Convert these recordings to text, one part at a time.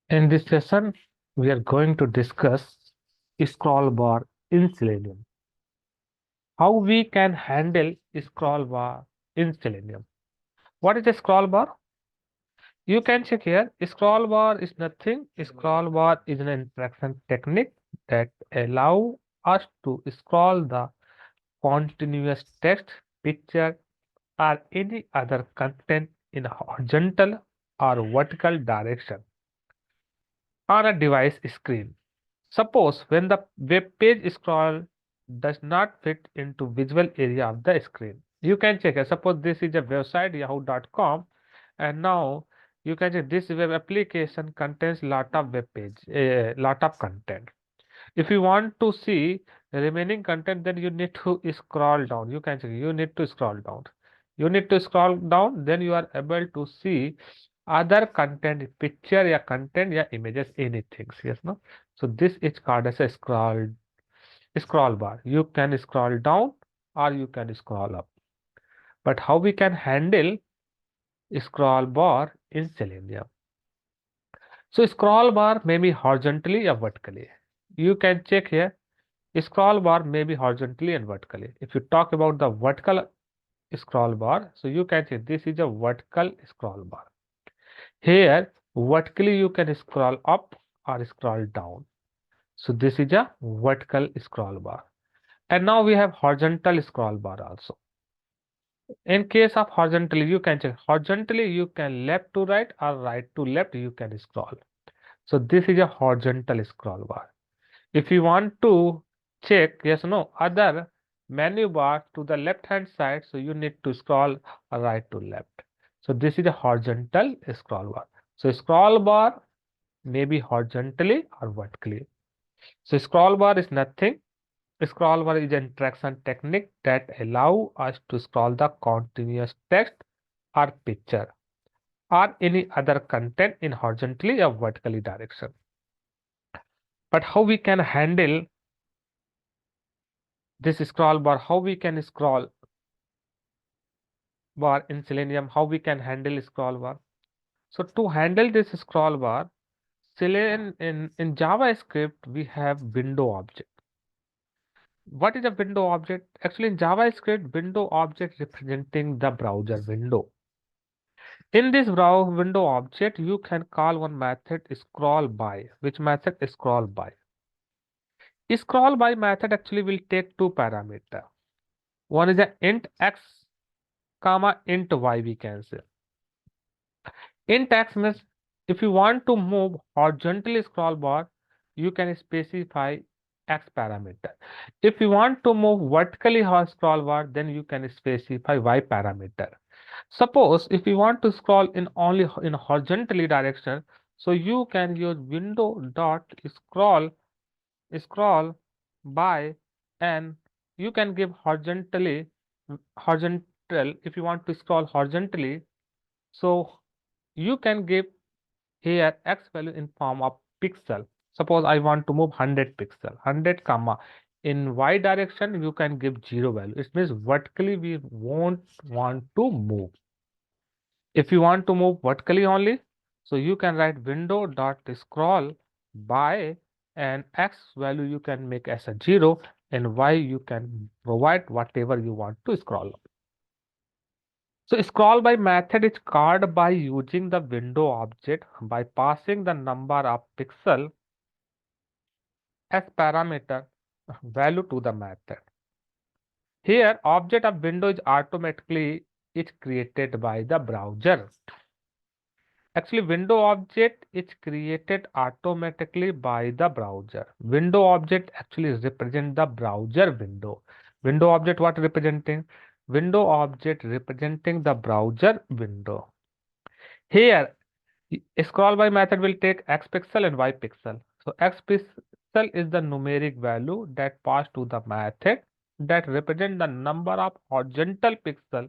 In this session, we are going to discuss scroll bar in Selenium. How we can handle scroll bar in Selenium. What is a scroll bar? You can check here. Scroll bar is nothing. Scroll bar is an interaction technique that allow us to scroll the continuous text, picture, or any other content in horizontal or vertical direction on a device screen. Suppose when the web page scroll does not fit into visual area of the screen. You can check it. Suppose this is a website yahoo.com and now you can check this web application contains lot of web page, a lot of content. If you want to see the remaining content, then you need to scroll down. You can check, you need to scroll down. You need to scroll down, then you are able to see other content, picture या content या images, anything. Yes, no? So this is called as a scroll bar. You can scroll down or you can scroll up. But how we can handle scroll bar in Selenium? So scroll bar may be horizontally or vertically. You can check here. Scroll bar may be horizontally and vertically. If you talk about the vertical scroll bar, so you can see this is a vertical scroll bar. Here, vertically you can scroll up or scroll down. So this is a vertical scroll bar. And now we have horizontal scroll bar also. In case of horizontally, you can check horizontally, you can left to right or right to left, you can scroll. So this is a horizontal scroll bar. If you want to check yes or no other menu bar to the left hand side, so you need to scroll right to left. So this is a horizontal scroll bar. So scroll bar may be horizontally or vertically. So scroll bar is nothing. Scroll bar is an interaction technique that allow us to scroll the continuous text or picture or any other content in horizontally or vertically direction. But how we can handle this scroll bar, how we can scroll bar in Selenium, how we can handle scroll bar. So to handle this scroll bar, in JavaScript, we have window object. What is a window object? Actually, in JavaScript, window object representing the browser window. In this window object, you can call one method scroll by. Which method? Scroll by. Scroll by method actually will take two parameter. One is a int x comma int y we can say. Int x means if you want to move horizontally scroll bar, you can specify x parameter. If you want to move vertically scroll bar, then you can specify y parameter. Suppose if you want to scroll in only in horizontally direction, so you can use window dot scroll by, and you can give horizontal if you want to scroll horizontally, so you can give here x value in form of pixel. Suppose I want to move 100 pixel, 100 comma. In y direction, you can give 0 value. It means vertically we won't want to move. If you want to move vertically only, so you can write window dot scroll by, and x value you can make as a 0 and y you can provide whatever you want to scroll. So scroll by method is called by using the window object by passing the number of pixel as parameter value to the method. Here object of window is automatically is created by the browser. Actually, window object is created automatically by the browser. Window object actually represent the browser window. Window object what representing? Window object representing the browser window. Here, scroll by method will take x pixel and y pixel. So x pixel is the numeric value that passed to the method that represent the number of horizontal pixel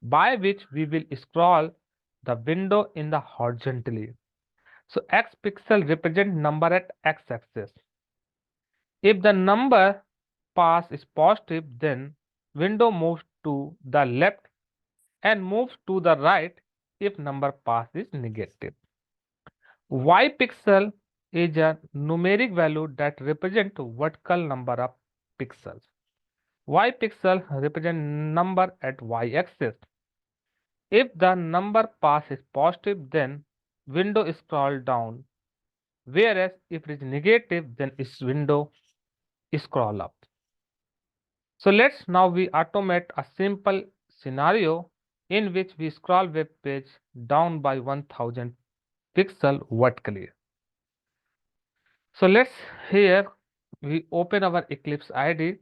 by which we will scroll the window in the horizontally. So x pixel represent number at x-axis. If the number pass is positive, then window moves to the left and moves to the right if number pass is negative. Y pixel is a numeric value that represents vertical number of pixels. Y pixel represents number at y-axis. If the number pass is positive, then window is scroll down, whereas if it is negative, then its window is scroll up. So let's now we automate a simple scenario in which we scroll web page down by 1000 pixel vertically. So let's here we open our Eclipse IDE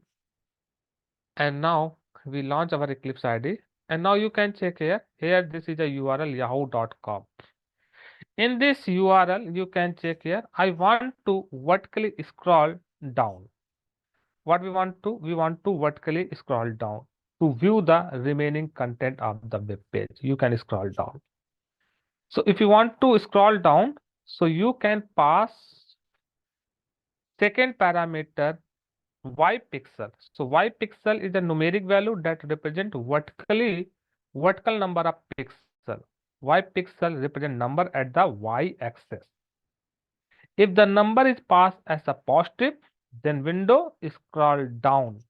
and now we launch our Eclipse IDE and now you can check here. Here this is a URL yahoo.com. In this URL you can check here. I want to vertically scroll down. What we want to? We want to vertically scroll down to view the remaining content of the web page. You can scroll down. So if you want to scroll down, so you can pass second parameter y pixel. So y pixel is the numeric value that represent vertical number of pixel. Y pixel represent number at the y axis. If the number is passed as a positive, then window is scroll down.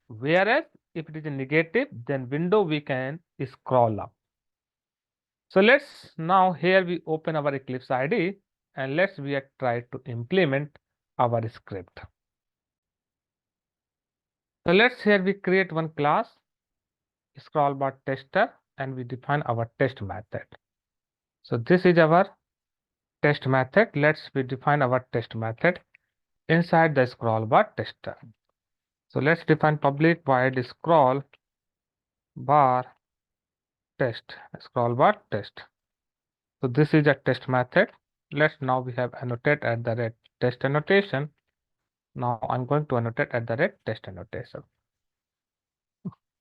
Whereas if it is a negative, then window we can scroll up. So let's now here we open our Eclipse IDE and let's we try to implement our script. So let's here we create one class scroll bar tester and we define our test method. So this is our test method. Let's we define our test method inside the scroll bar tester. So let's define public void scroll bar test. So this is a test method. Let's now we have annotate at the rate test annotation. Now I'm going to annotate at the rate test annotation.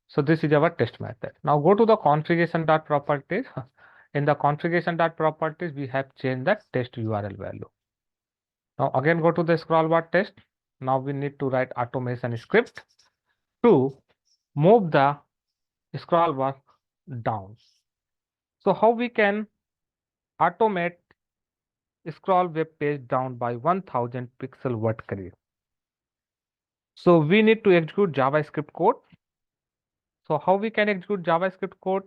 So this is our test method. Now go to the configuration.properties. In the configuration.properties, we have changed the test URL value. Now again go to the scroll bar test. Now we need to write automation script to move the scroll bar down. So how we can automate scroll web page down by 1000 pixel vertically? So we need to execute JavaScript code. So how we can execute JavaScript code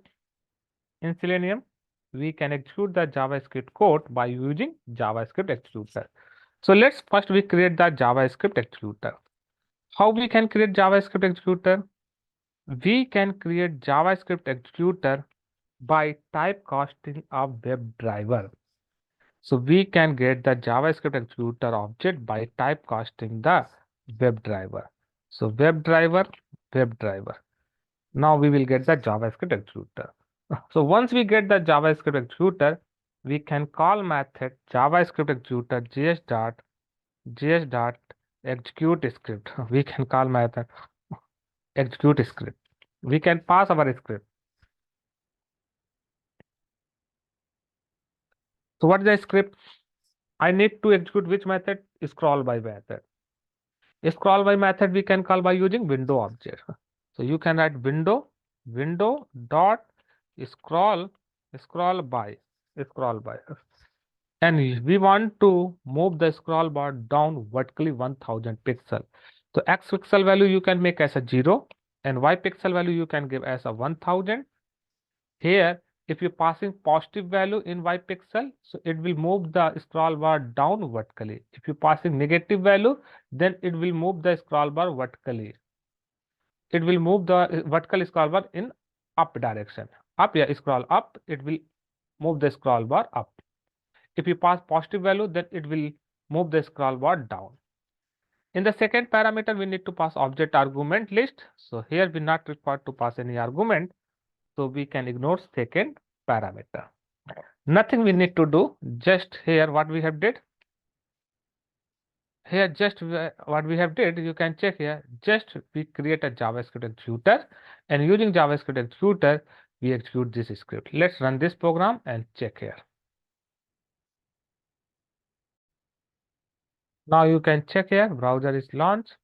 in Selenium? We can execute the JavaScript code by using JavaScript executor. So let's first we create the JavaScript executor. How we can create JavaScript executor? We can create JavaScript executor by typecasting a WebDriver. So we can get the JavaScript executor object by typecasting the WebDriver. So WebDriver. Now we will get the JavaScript executor. So once we get the JavaScript executor, we can call method JavaScript executor js.execute script. We can call method execute script. We can pass our script. So what is the script? I need to execute which method? Scroll by method. Scroll by method we can call by using window object. So you can write window dot scroll by, and we want to move the scroll bar down vertically 1000 pixel. So x pixel value you can make as a 0 and y pixel value you can give as a 1000. Here if you're passing positive value in y pixel, so it will move the scroll bar down vertically. If you're passing negative value, then it will move the scroll bar vertically. It will move the vertical scroll bar in up direction. Up, yeah, scroll up, it will move the scroll bar up. If you pass positive value, then it will move the scroll bar down. In the second parameter, we need to pass object argument list. So here we not required to pass any argument. So we can ignore second parameter. Nothing we need to do. Just here what we have did. Here just what we have did, you can check here. Just we create a JavaScript executor, and using JavaScript executor, we execute this script. Let's run this program and check here. Now you can check here, browser is launched,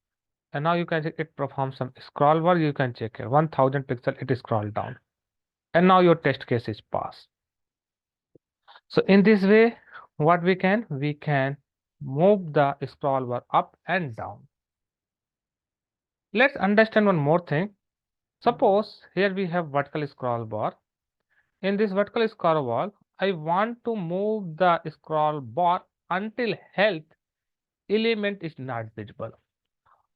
and now you can check it performs some scroll bar. You can check here 1000 pixel, it is scrolled down, and now your test case is passed. So in this way, what we can move the scroll bar up and down. Let's understand one more thing. Suppose here we have vertical scroll bar. In this vertical scroll bar, I want to move the scroll bar until health element is not visible.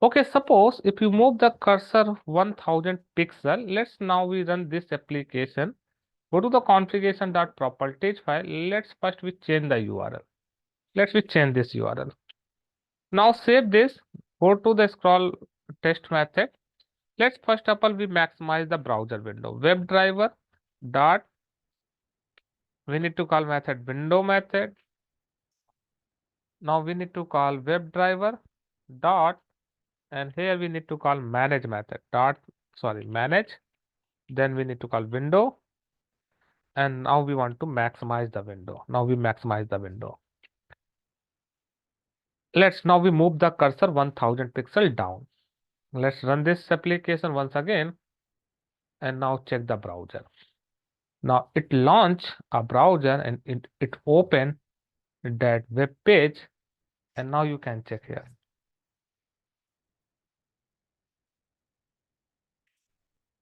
Okay, suppose if you move the cursor 1000 pixel, let's now we run this application. Go to the configuration.properties file. Let's first we change the URL. Let's we change this URL. Now save this. Go to the scroll test method. Let's first of all we maximize the browser window. WebDriver dot we need to call method window method. Now we need to call WebDriver dot and here we need to call manage method dot manage. Then we need to call window and now we want to maximize the window. Now we maximize the window. Let's now we move the cursor 1000 pixel down. Let's run this application once again and now check the browser. Now it launch a browser and it open that web page and now you can check here.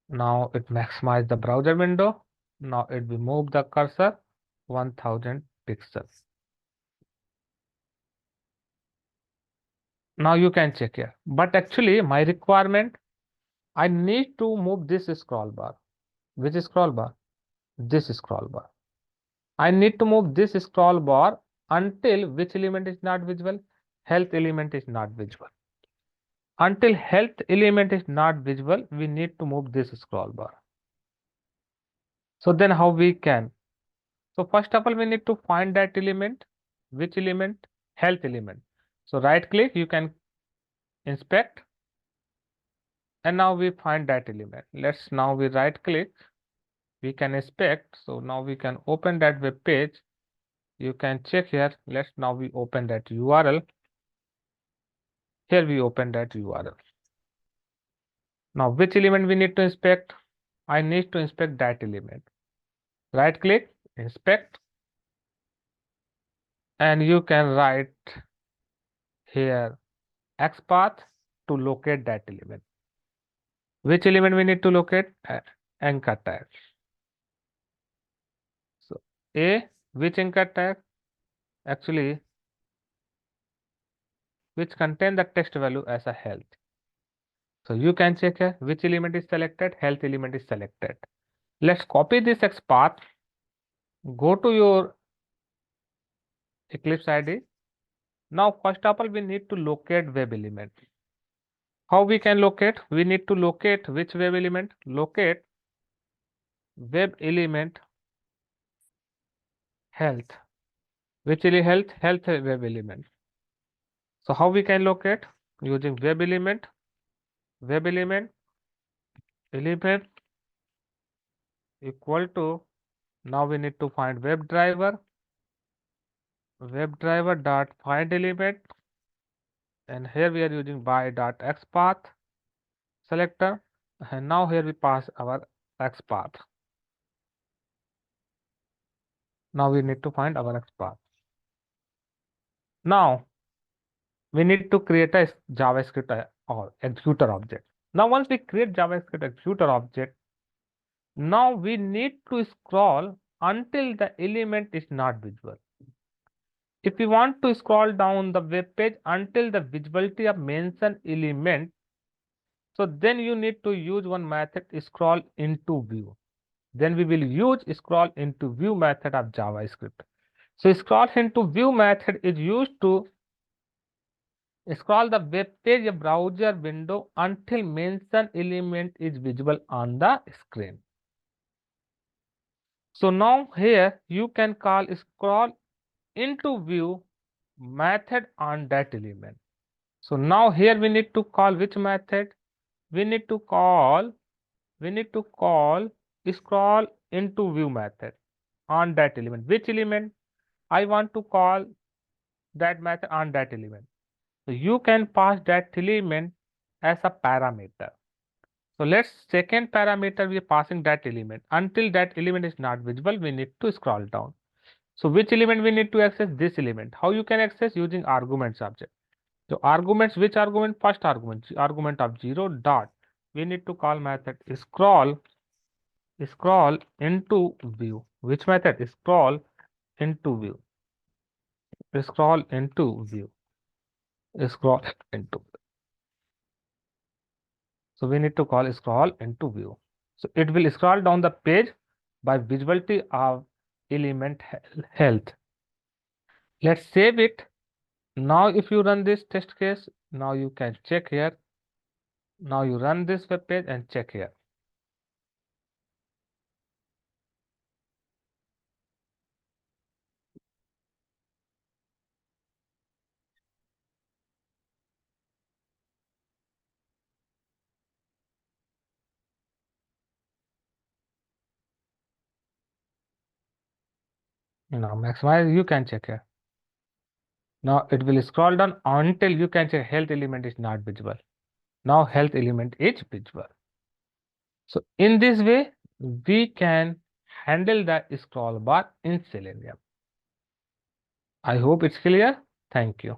Now it maximize the browser window. Now it will move the cursor 1000 pixels. Now you can check here. But actually my requirement, I need to move this scroll bar. Which scroll bar? This scroll bar. I need to move this scroll bar until which element is not visible? Health element is not visible. Until health element is not visible, we need to move this scroll bar. So then how we can? So first of all, we need to find that element. Which element? Health element. So right click, you can inspect. And now we find that element. Let's now we right click. We can inspect. So now we can open that web page. You can check here. Let's now we open that URL. Here we open that URL. Now which element we need to inspect? I need to inspect that element. Right click, inspect. And you can write here XPath to locate that element. Which element we need to locate? Anchor tag. So A, which anchor tag? Actually, which contain the text value as a health. So you can check here which element is selected, health element is selected. Let's copy this XPath. Go to your Eclipse ID. Now, first of all, we need to locate web element. How we can locate? We need to locate which web element? Locate web element health. Which health? Health web element. So how we can locate? Using web element equal to, now we need to find WebDriver dot find element, and here we are using by dot XPath selector, and now here we pass our XPath. Now we need to find our XPath. Now we need to create a JavaScript or executor object. Now once we create JavaScript executor object, now we need to scroll until the element is not visible. If you want to scroll down the web page until the visibility of mentioned element, so then you need to use one method scroll into view. Then we will use scroll into view method of JavaScript. So scroll into view method is used to scroll the web page browser window until mentioned element is visible on the screen. So now here you can call scroll into view method on that element. So now here we need to call which method? We need to call scroll into view method on that element. Which element? I want to call that method on that element. So you can pass that element as a parameter. So let's second parameter we are passing that element. Until that element is not visible, we need to scroll down. So which element we need to access? This element. How you can access? Using arguments object. So arguments, which argument? First argument of 0 dot. We need to call method scroll into view. Which method? Scroll into view. Scroll into view. Scroll into. So we need to call scroll into view. So it will scroll down the page by visibility of element health. Let's save it. Now if you run this test case, now you can check here. Now you run this web page and check here. Now maximize, you can check here. Now it will scroll down until you can check health element is not visible. Now health element is visible. So in this way, we can handle the scroll bar in Selenium. I hope it's clear. Thank you.